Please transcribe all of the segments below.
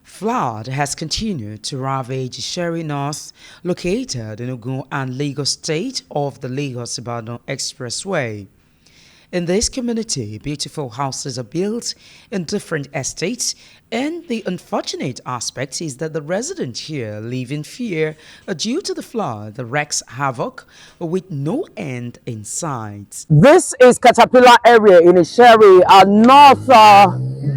Flood has continued to ravage ISHERI North, located in Ogun and Lagos State off the Lagos-Ibadan Expressway. In this community, beautiful houses are built in different estates, and the unfortunate aspect is that the residents here live in fear due to the flood that wreaks havoc with no end in sight. This is Caterpillar area in ISHERI, North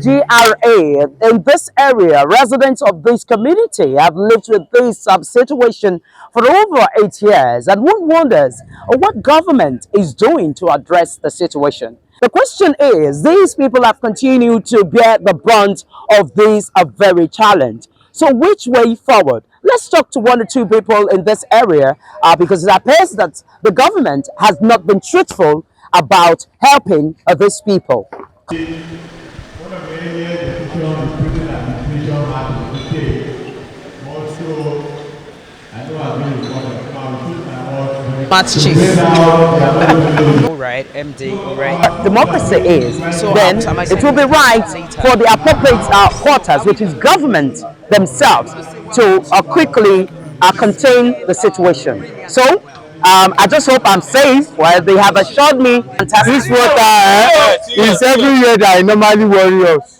GRA. In this area, residents of this community have lived with this situation for over 8 years, and one wonders what government is doing to address the situation. The question is, these people have continued to bear the brunt of this very challenge. So which way forward? Let's talk to one or two people in this area because it appears that the government has not been truthful about helping these people. One of the areas the prison administration has to take. Also, I know I've been recorded. Match chief. All right, MD. All right. Democracy is, So, then it will be right for the appropriate quarters, which is government themselves, to quickly contain the situation. So, I just hope I'm safe. Well, they have assured me. This water is every year that I normally worry us.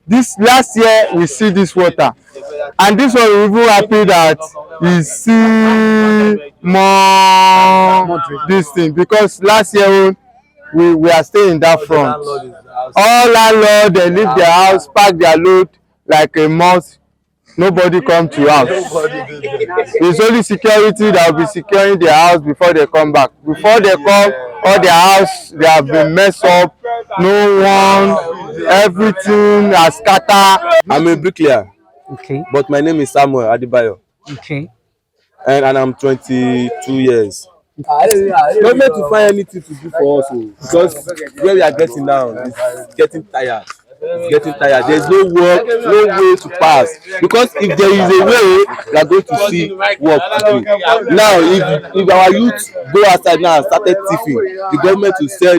This last year we see this water, and this one we even happy that we see more this thing, because last year we are staying in that front. All landlord, they leave their house, park their load like a month. Nobody come to house. It's only security that will be securing their house before they come back. Before they come, all their house they have been messed up. No one, everything has scattered. I'm a bricklayer. Okay. But my name is Samuel Adibayo. Okay. And I'm 22 years. Government to find anything to do for us, because where we are getting now is getting tired. It's getting tired. There's no work, no way to pass. Because if there is a way, we are going to see work to do. Now, if our youth go outside now and started thieving, the government will say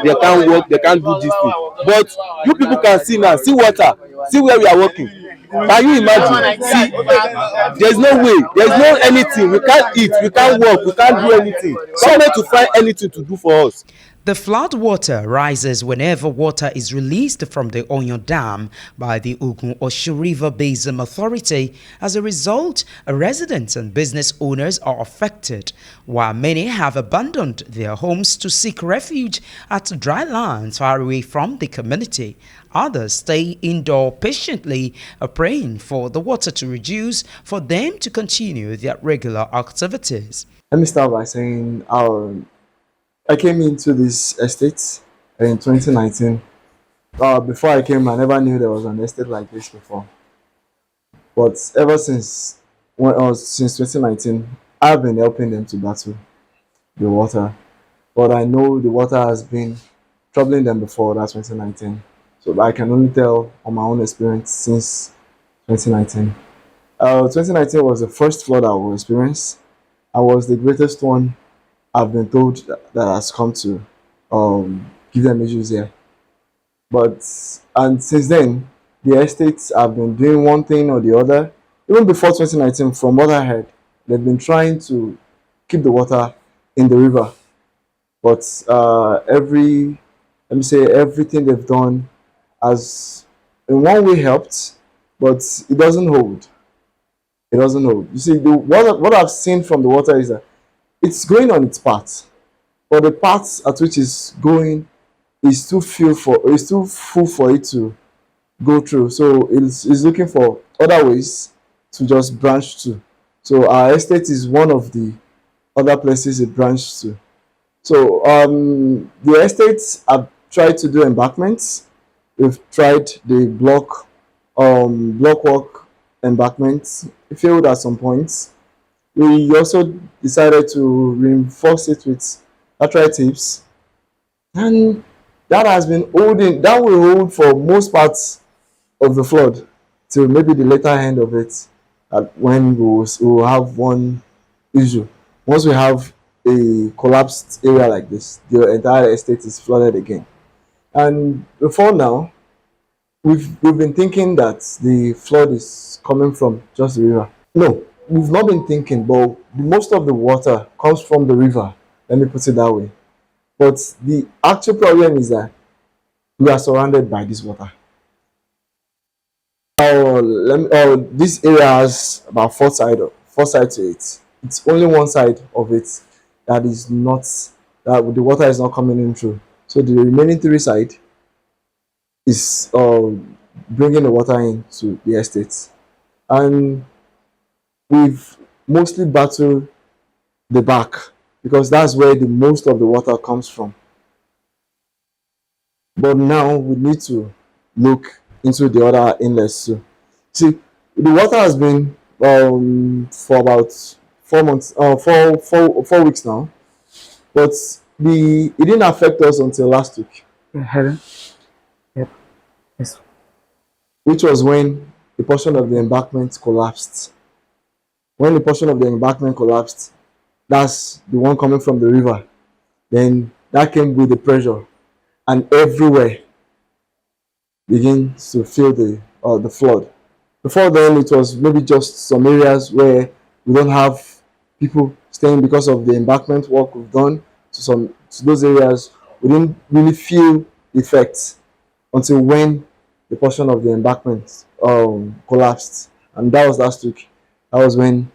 they can't work, they can't do this thing. But you people can see now, see water, see where we are working. Can you imagine? See, there's no way, there's no anything. We can't eat, we can't work, we can't do anything. Government to find anything to do for us. The flood water rises whenever water is released from the Oyon Dam by the Ogun Oshu River Basin Authority. As a result, residents and business owners are affected, while many have abandoned their homes to seek refuge at dry lands far away from the community. Others stay indoor patiently, praying for the water to reduce for them to continue their regular activities. Let me start by saying I came into this estate in 2019. Before I came, I never knew there was an estate like this before. But ever since 2019, I've been helping them to battle the water. But I know the water has been troubling them before that 2019. So I can only tell on my own experience since 2019. 2019 was the first flood I will experience. I was the greatest one I've been told that has come to give them issues here. And since then, the estates have been doing one thing or the other. Even before 2019, from what I heard, they've been trying to keep the water in the river. But everything they've done has in one way helped, but it doesn't hold. It doesn't hold. You see, what I've seen from the water is that it's going on its path, but the path at which it's going is too full for it to go through. So it's looking for other ways to just branch to. So our estate is one of the other places it branched to. So the estates have tried to do embankments. We've tried the block walk embankments. It failed at some points. We also decided to reinforce it with lateral tips, and that has been holding. That will hold for most parts of the flood till maybe the later end of it, when we will have one issue. Once we have a collapsed area like this, the entire estate is flooded again. And before now, we've been thinking that the flood is coming from just the river. No, we've not been thinking, but most of the water comes from the river. Let me put it that way. But the actual problem is that we are surrounded by this water. This area has about four sides to it. It's only one side of it that is not that the water is not coming in through. So the remaining three side is bringing the water into the estates, and we've mostly battled the back because that's where the most of the water comes from. But now we need to look into the other inlets too. See, the water has been for about 4 months, 4 weeks now, but it didn't affect us until last week, Helen? Yep. Yes. which was when a portion of the embankment collapsed. When the portion of the embankment collapsed, that's the one coming from the river. Then that came with the pressure, and everywhere begins to feel the flood. Before then, it was maybe just some areas where we don't have people staying because of the embankment work we've done. To those areas, we didn't really feel the effects until when the portion of the embankment collapsed, and that was last week. That was when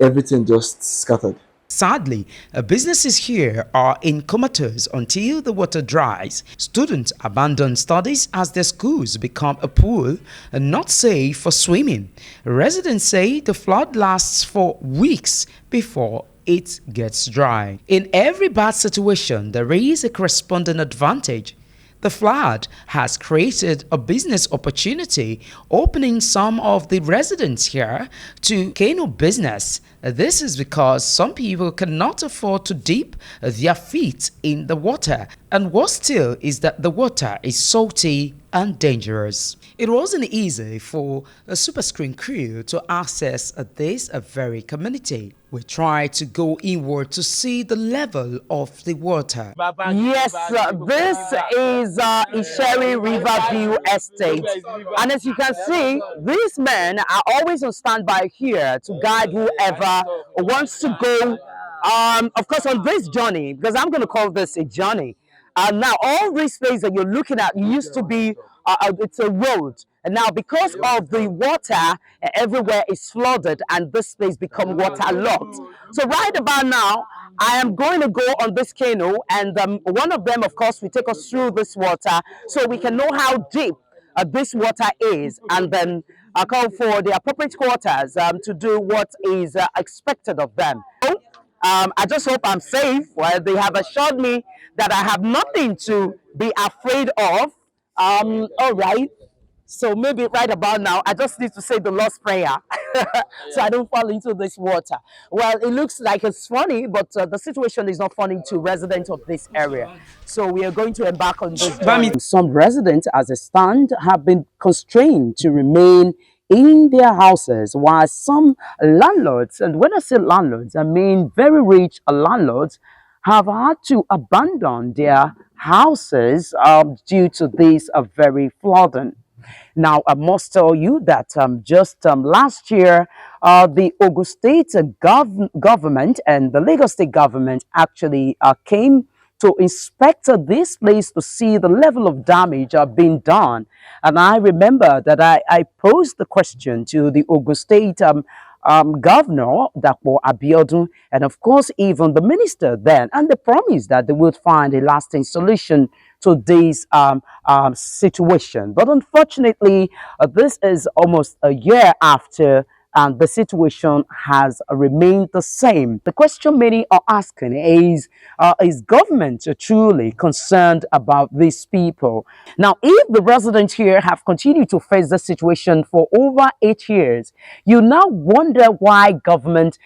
everything just scattered. Sadly, businesses here are in comatose until the water dries. Students abandon studies as their schools become a pool and not safe for swimming. Residents say the flood lasts for weeks before it gets dry. In every bad situation, there is a corresponding advantage. The flood has created a business opportunity, opening some of the residents here to canoe business. This is because some people cannot afford to dip their feet in the water, and worse still is that the water is salty and dangerous. It wasn't easy for a super screen crew to access this very community. We tried to go inward to see the level of the water. Yes, this is ISHERI Riverview Estate. And as you can see, these men are always on standby here to guide whoever wants to go, of course, on this journey, because I'm going to call this a journey. Now, all these places that you're looking at used to be, it's a road. And now, because of the water, everywhere is flooded and this place become waterlogged. So right about now, I am going to go on this canoe, and one of them, of course, will take us through this water so we can know how deep this water is, and then call for the appropriate quarters to do what is expected of them. So, I just hope I'm safe. Well, they have assured me that I have nothing to be afraid of. All right. So maybe right about now, I just need to say the Lord's Prayer so I don't fall into this water. Well, it looks like it's funny, but the situation is not funny to residents of this area. So we are going to embark on this journey. Some residents, as a stand, have been constrained to remain in their houses, while some landlords, and when I say landlords, I mean very rich landlords, have had to abandon their houses due to this very flooding. Now, I must tell you that just last year, the Ogun State government and the Lagos State government actually came to inspect this place to see the level of damage being done. And I remember that I posed the question to the Ogun State Governor Dapo Abiodun, and of course even the minister then, and they promised that they would find a lasting solution to this situation. But unfortunately, this is almost a year after, and the situation has remained the same. The question many are asking is government truly concerned about these people? Now, if the residents here have continued to face the situation for over 8 years, you now wonder why government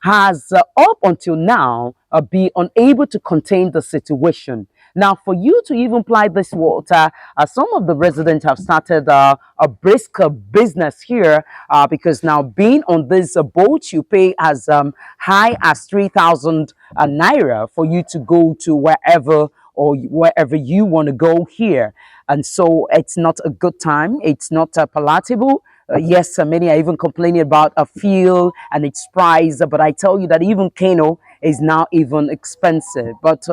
has up until now be unable to contain the situation. Now, for you to even apply this water, some of the residents have started a brisk business here because now being on this boat, you pay as high as 3,000 naira for you to go to wherever or wherever you want to go here. and so it's not a good time. It's not palatable. Yes, many are even complaining about a fuel and its price, but I tell you that even Kano is now even expensive. But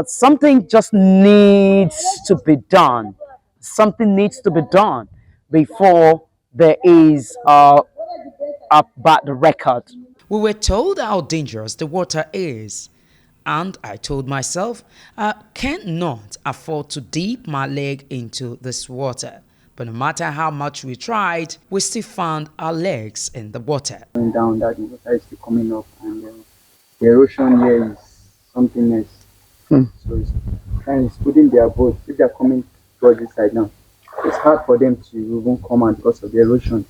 something just needs to be done. Something needs to be done before there is a bad record. We were told how dangerous the water is, and I told myself I cannot afford to dip my leg into this water. But no matter how much we tried, we still found our legs in the water. Going down, that the water is still coming up, and the erosion here is something else. So it's putting their boat, if they're coming towards this side now, it's hard for them to even come out because of the erosion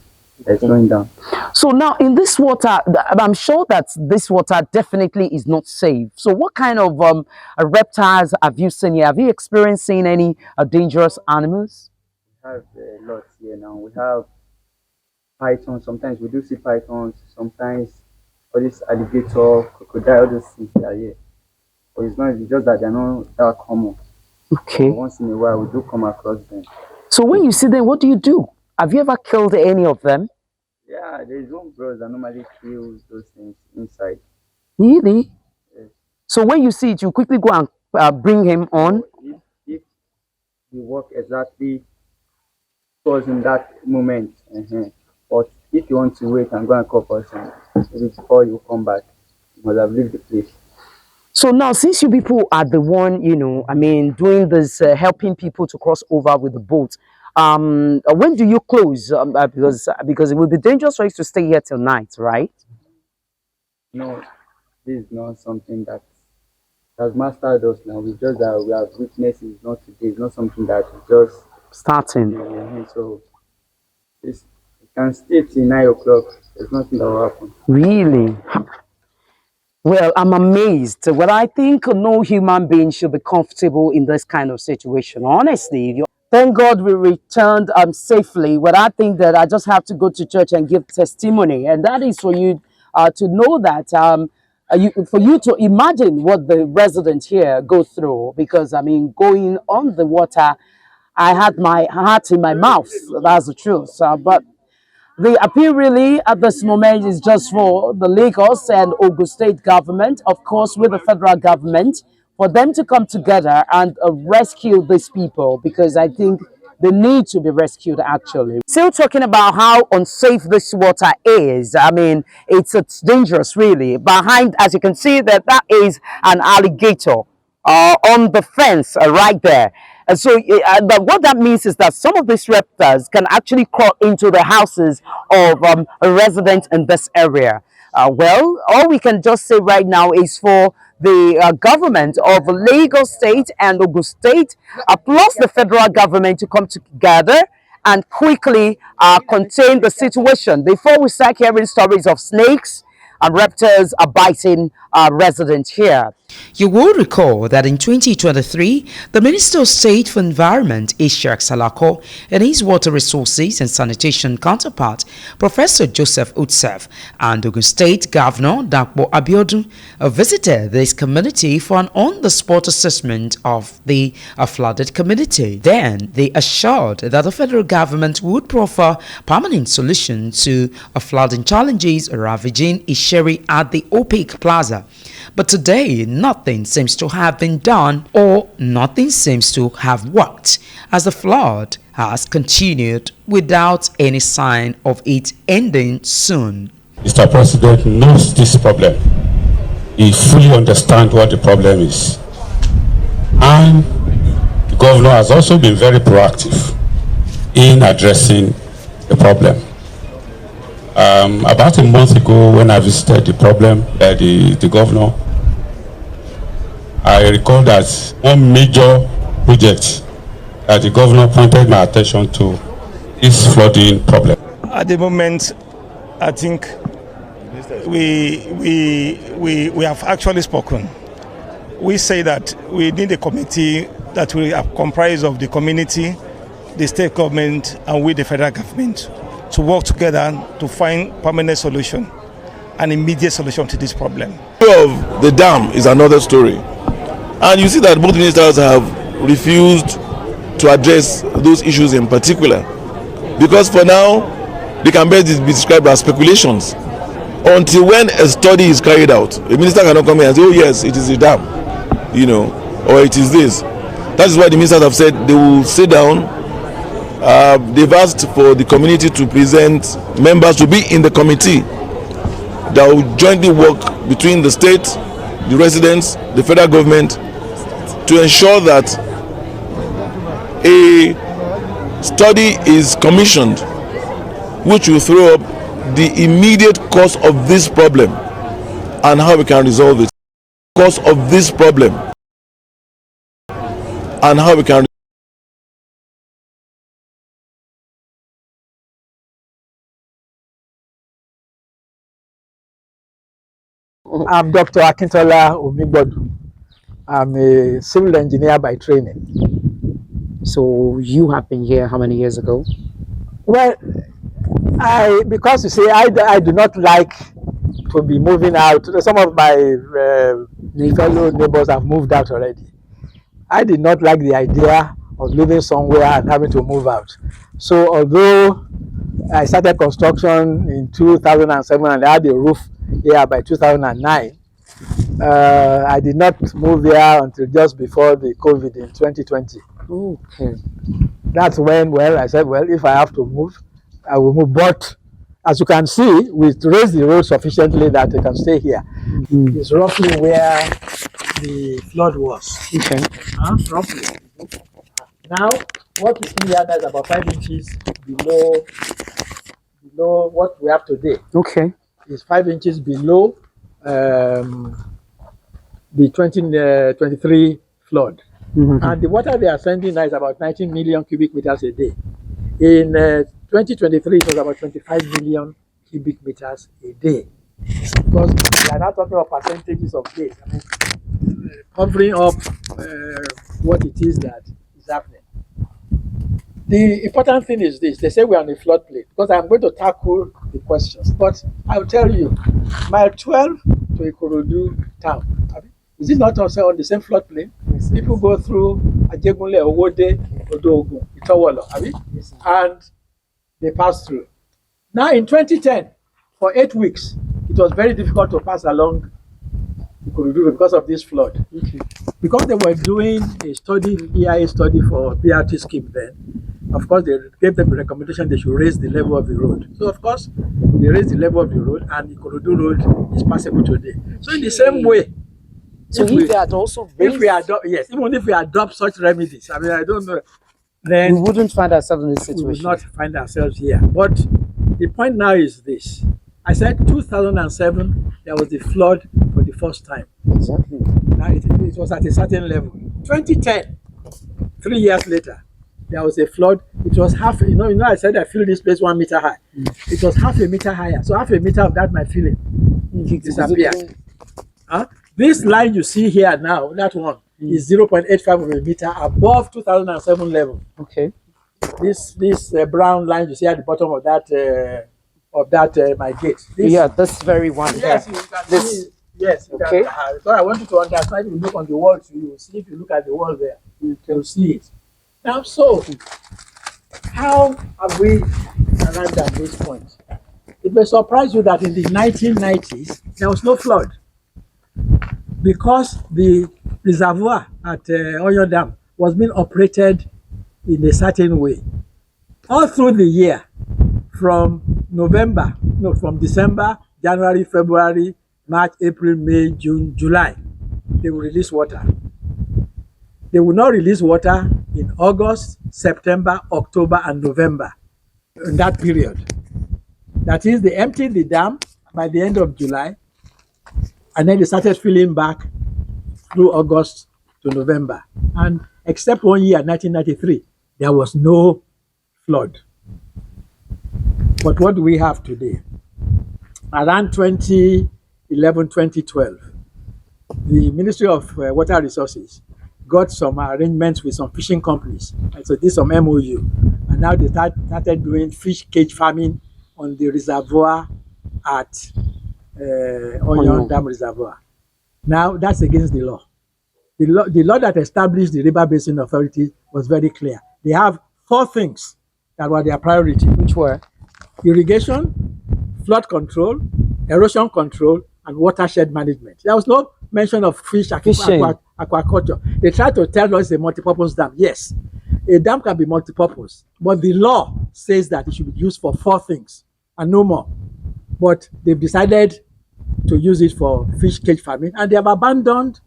that's going down. So now in this water, I'm sure that this water definitely is not safe. So what kind of reptiles have you seen here? Have you experienced seeing any dangerous animals? We have lots here now. We have pythons. Sometimes we do see pythons. Sometimes all this alligator, crocodile, all those things are here. But it's not, it's just that they're not that common. Okay. So once in a while, we do come across them. So when you see them, what do you do? Have you ever killed any of them? Yeah, there's one bros that normally kills those things inside. Really? Yes. So when you see it, you quickly go and bring him on? If you work exactly towards in that moment, but if you want to wait and go and call person, maybe before you come back, you must have left the place. So now, since you people are the one, doing this, helping people to cross over with the boat, when do you close? Because it will be dangerous for you to stay here till night, right? No, this is not something that has mastered us now. We just that we have witnesses, not today. It's not something that is just starting. So you can stay till 9 o'clock. There's nothing that will happen. Really? Well, I'm amazed. Well, I think no human being should be comfortable in this kind of situation. Honestly, thank God we returned safely. Well, I think that I just have to go to church and give testimony, and that is for you to know that for you to imagine what the residents here go through. Because going on the water, I had my heart in my mouth. That's the truth. But the appeal really at this moment is just for the Lagos and Ogun State government, of course, with the federal government, for them to come together and rescue these people, because I think they need to be rescued actually. Still talking about how unsafe this water is. It's dangerous really. Behind, as you can see, that is an alligator on the fence right there. And so what that means is that some of these reptiles can actually crawl into the houses of residents in this area. Well, all we can just say right now is for the government of Lagos State and Ogun State, plus the federal government, to come together and quickly contain the situation before we start hearing stories of snakes and reptiles are biting residents here. You will recall that in 2023, the Minister of State for Environment, ISHERI, and his Water Resources and Sanitation counterpart, Professor Joseph Utsef, and Ogun State Governor Dakpo Abiodun visited this community for an on-the-spot assessment of the flooded community. Then they assured that the federal government would proffer permanent solution to flooding challenges ravaging ISHERI at the OPIC Plaza. But today, nothing seems to have been done, or nothing seems to have worked, as the flood has continued without any sign of it ending soon. Mr. President knows this problem. He fully understands what the problem is. And the governor has also been very proactive in addressing the problem. About a month ago, when I visited the governor, I recall that one major project that the governor pointed my attention to is flooding problem. At the moment, I think we have actually spoken. We say that we need a committee that will comprise of the community, the state government, and with the federal government to work together to find permanent solution, an immediate solution to this problem. Of the dam is another story, and you see that both ministers have refused to address those issues in particular. Because for now, they can best be described as speculations. Until when a study is carried out, a minister cannot come here and say, oh yes, it is a dam, or it is this. That is why the ministers have said they will sit down. They've asked for the community to present members to be in the committee that will jointly work between the state, the residents, the federal government to ensure that a study is commissioned which will throw up the immediate cause of this problem and how we can resolve it. Cause of this problem and how we can. I'm Dr. Akintola Omigbodu. I'm a civil engineer by training. So you have been here how many years ago? Well, because you see, I do not like to be moving out. Some of my fellow neighbors have moved out already. I did not like the idea of living somewhere and having to move out. So although I started construction in 2007 and I had a roof here by 2009, I did not move here until just before the COVID in 2020. Okay. That's when, well, I said, well, if I have to move, I will move. But as you can see, we raised the road sufficiently that I can stay here. Mm-hmm. It's roughly where the flood was. Okay. Roughly. Now, what you see here is about 5 inches below what we have today. Okay. It's 5 inches below the 2023 flood. Mm-hmm. And the water they are sending now is about 19 million cubic meters a day. In 2023, it was about 25 million cubic meters a day. Because we are not talking about percentages of days. I mean, covering up what it is that is happening. The important thing is this. They say we are on a floodplain, because I'm going to tackle the questions. But I'll tell you, mile 12 to Ikorodu town, is it not also on the same floodplain? Yes, people go through Ajegunle, Owode, Odogun, Itowolo, yes, and they pass through. Now in 2010, for 8 weeks, it was very difficult to pass along Ikorodu because of this flood. Okay. Because they were doing a study, EIA study for BRT scheme then, of course they gave them a recommendation they should raise the level of the road. So of course, they raised the level of the road and the Ikorodu road is passable today. So in the same way, so if they had also raised, even if we adopt such remedies, I mean, I don't know, then we wouldn't find ourselves in this situation. We would not find ourselves here. But the point now is this. I said 2007, there was the flood for the first time. Exactly. Now it was at a certain level. 2010, 3 years later, there was a flood. It was half, I said I feel this place 1 meter high. Mm. It was half a meter higher. So half a meter of that, my feeling, disappeared. This line you see here now, that one, is 0.85 of a meter above 2007 level. Okay. This brown line you see at the bottom of that my gate. This very one. Yes, you can see. Yes. Okay. So I want you to understand. If you look on the wall, you will see. If you look at the wall there, you can see it. Now, so how have we arrived at this point? It may surprise you that in the 1990s there was no flood, because the reservoir at Oyo Dam was being operated in a certain way. All through the year, from December, January, February, March, April, May, June, July, they will release water. They will not release water in August, September, October, and November, in that period. That is, they emptied the dam by the end of July, and then they started filling back through August to November. And except 1 year, 1993, there was no flood. But what do we have today? Around 2011, 2012, the Ministry of Water Resources got some arrangements with some fishing companies. And so did some MOU. And now they started doing fish cage farming on the reservoir at Oyo Dam Reservoir. Now that's against the law. The law that established the River Basin Authority was very clear. They have 4 things that were their priority, Which were? irrigation, flood control, erosion control, and watershed management. There was no mention of fishing. Aquaculture. They tried to tell us a multipurpose dam. Yes, a dam can be multipurpose, but the law says that it should be used for 4 things and no more. But they've decided to use it for fish cage farming, and they have abandoned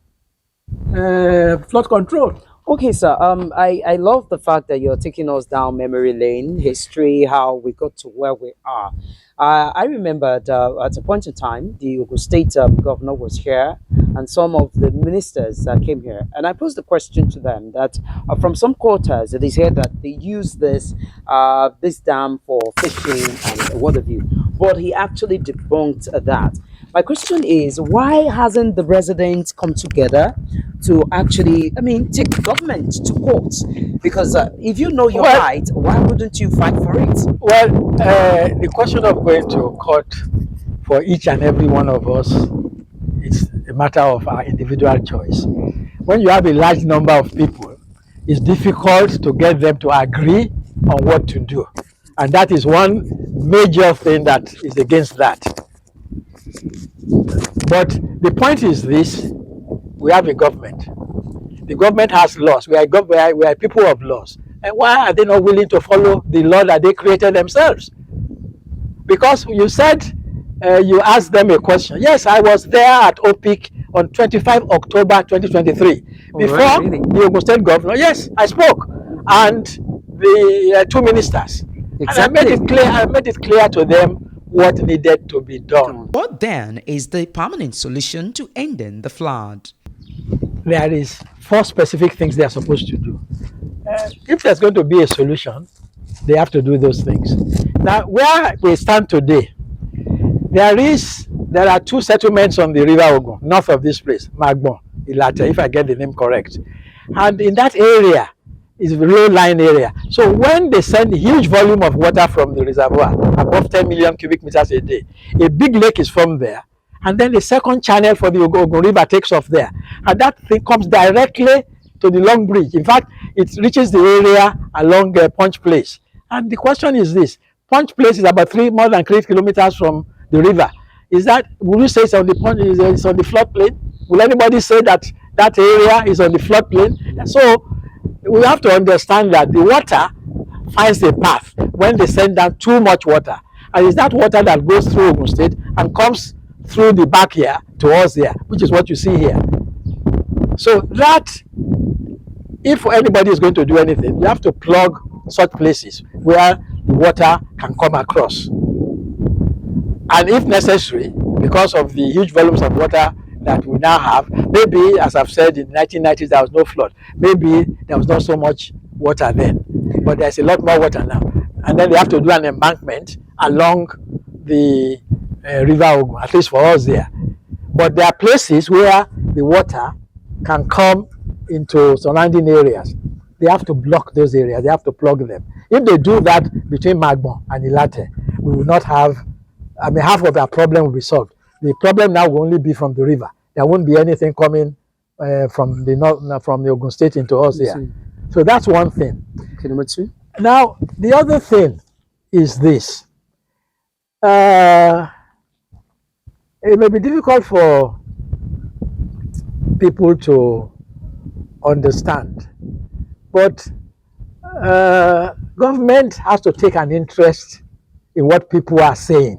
flood control. Okay, sir. I love the fact that you're taking us down memory lane, history, how we got to where we are. I remember at a point in time, the Ogun State governor was here, and some of the ministers came here, and I posed the question to them that from some quarters it is here that they use this dam for fishing and what have you. But he actually debunked that. My question is, why hasn't the residents come together to actually, take the government to court? Because if you know your right, why wouldn't you fight for it? Well, the question of going to court for each and every one of us is a matter of our individual choice. When you have a large number of people, it's difficult to get them to agree on what to do. And that is one major thing that is against that. But the point is this: we have a government. The government has laws. We are people of laws. And why are they not willing to follow the law that they created themselves? Because you said, you asked them a question. Yes, I was there at OPIC on 25 October 2023. Before really? The Ogun State governor, yes, I spoke. And the 2 ministers. Exactly. And I made it clear to them what needed to be done. What then is the permanent solution to ending the flood? There is 4 specific things they are supposed to do. If there's going to be a solution, they have to do those things. Now, where we stand today, there are 2 settlements on the River Ogun, north of this place, Magbon, Ilate, if I get the name correct. And in that area is the low-lying area. So when they send a huge volume of water from the reservoir, above 10 million cubic meters a day, a big lake is formed there. And then the second channel for the Ogun River takes off there. And that thing comes directly to the Long Bridge. In fact, it reaches the area along Punch Place. And the question is this: Punch Place is about more than 3 kilometers from the river. Will you say it's on the it's on the floodplain? Will anybody say that that area is on the floodplain? So we have to understand that the water finds a path when they send down too much water. And it's that water that goes through Ogun State and comes through the back here to us here, which is what you see here. So that, if anybody is going to do anything, you have to plug such places where the water can come across. And if necessary, because of the huge volumes of water that we now have, maybe, as I've said, in the 1990s there was no flood. Maybe there was not so much water then, but there's a lot more water now. And then they have to do an embankment along the River Ogun, at least for us there. But there are places where the water can come into surrounding areas. They have to block those areas. They have to plug them. If they do that between Magbon and Ilate, we will not have, half of our problem will be solved. The problem now will only be from the river. There won't be anything coming from the north, from the Ogun State into us here. So that's one thing. Okay, number 2. Now, the other thing is this. It may be difficult for people to understand, but government has to take an interest in what people are saying.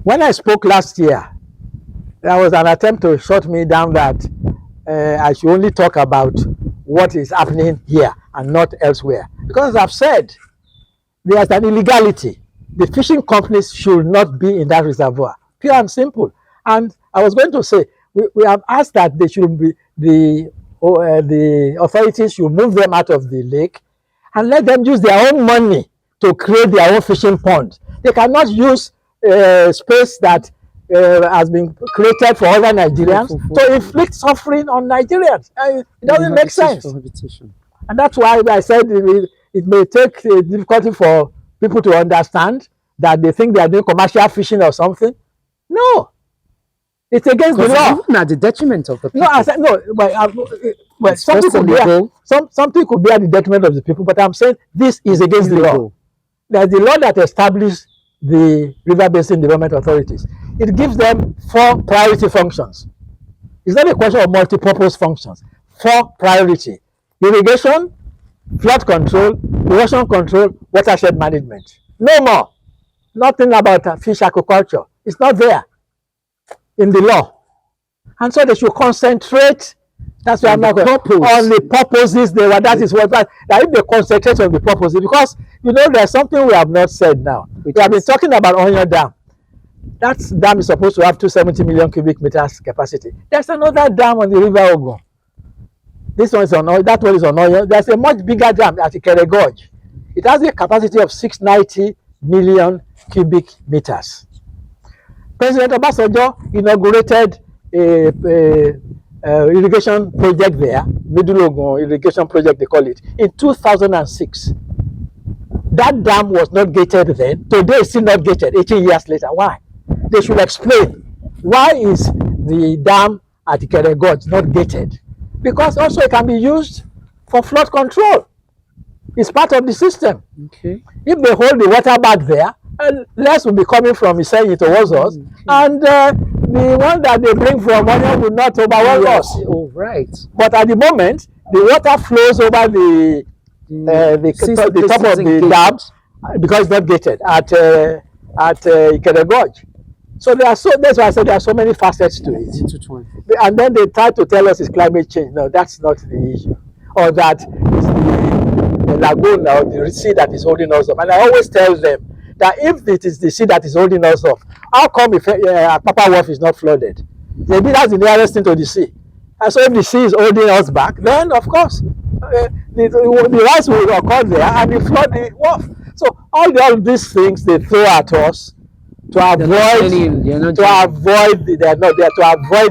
When I spoke last year, there was an attempt to shut me down that I should only talk about what is happening here and not elsewhere. Because as I've said, there's an illegality. The fishing companies should not be in that reservoir. Pure and simple. And I was going to say, we have asked that they should be, the authorities should move them out of the lake and let them use their own money to create their own fishing ponds. They cannot use space that has been created for other Nigerians to inflict suffering on Nigerians. It doesn't make sense. And that's why I said it may take difficulty for people to understand that they think they are doing commercial fishing or something. No. It's against the law. Even at the detriment of the people. No, I said no, but something could be at the detriment of the people, but I'm saying this is against the law. There's the law that established the River Basin Development Authorities. It gives them 4 priority functions. It's not a question of multi-purpose functions. 4 priority: irrigation, flood control, erosion control, watershed management. No more. Nothing about fish aquaculture. It's not there in the law. And so they should concentrate. That's why I'm not on the purposes they were. That is what that if they concentrate on the purposes, because there's something we have not said now. We have been talking about Onion Dam. That dam is supposed to have 270 million cubic meters capacity. There's another dam on the River Ogun. This one is on oil. That one is on oil. There's a much bigger dam at ISHERI Gorge. It has a capacity of 690 million cubic meters. President Obasanjo inaugurated a irrigation project there, Middle Ogun irrigation project they call it, in 2006. That dam was not gated then. Today it's still not gated 18 years later. Why? They should explain. Why is the dam at ISHERI Gorge not gated? Because also it can be used for flood control. It's part of the system. Okay. If they hold the water back there, less will be coming from ISHERI towards us, and the one that they bring from Onion will not overwhelm us. Oh, right. But at the moment, the water flows over the top of the dams because it's not gated at ISHERI Gorge. So that's why I said there are so many facets to it. And then they try to tell us it's climate change. No, that's not the issue. Or that it's the lagoon or the sea that is holding us up. And I always tell them that if it is the sea that is holding us up, how come if Papa Wharf is not flooded? Maybe that's the nearest thing to the sea. And so if the sea is holding us back, then of course the rise will occur there and it flood the wharf. So all these things they throw at us to avoid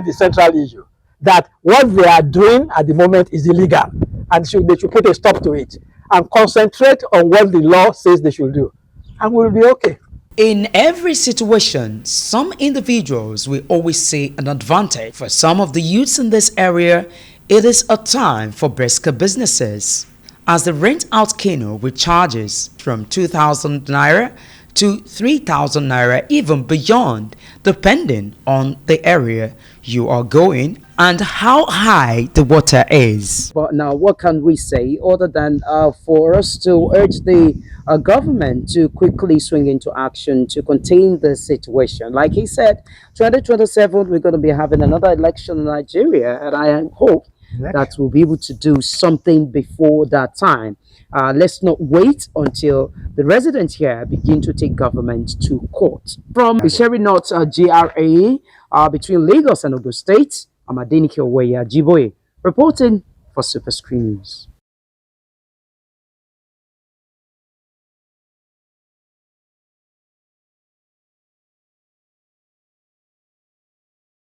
the central issue, that what they are doing at the moment is illegal, and they should put a stop to it and concentrate on what the law says they should do, and we'll be okay. In every situation, some individuals will always see an advantage. For some of the youths in this area, it is a time for brisker businesses, as they rent out canoe with charges from 2,000 naira to 3,000 naira, even beyond, depending on the area you are going and how high the water is. But now, what can we say other than for us to urge the government to quickly swing into action to contain the situation? Like he said, 2027, we're going to be having another election in Nigeria, and I hope that we'll be able to do something before that time. Let's not wait until the residents here begin to take government to court. From ISHERI North GRA between Lagos and Ogun State, I'm Adenike Oweya Jiboye, reporting for Super Screen News.